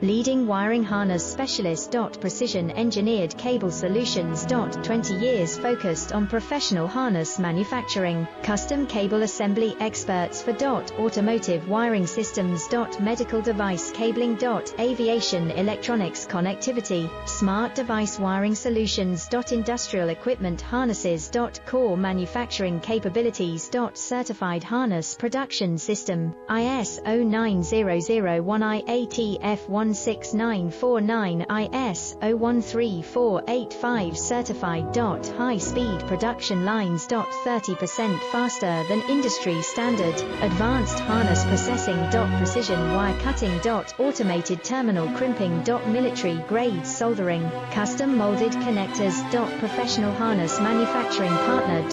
Leading wiring harness specialist. Precision engineered cable solutions. 20 years focused on professional harness manufacturing. Custom cable assembly experts for automotive wiring systems. Medical device cabling. Aviation electronics connectivity. Smart device wiring solutions. Industrial equipment harnesses. Core manufacturing capabilities. Certified harness production system. ISO 9001 IATF 16949 ISO 13485 certified. High-speed production lines. 30% faster than industry standard. Advanced harness processing. Precision wire cutting. Automated terminal crimping. Military grade soldering. Custom molded connectors. Professional harness manufacturing partner.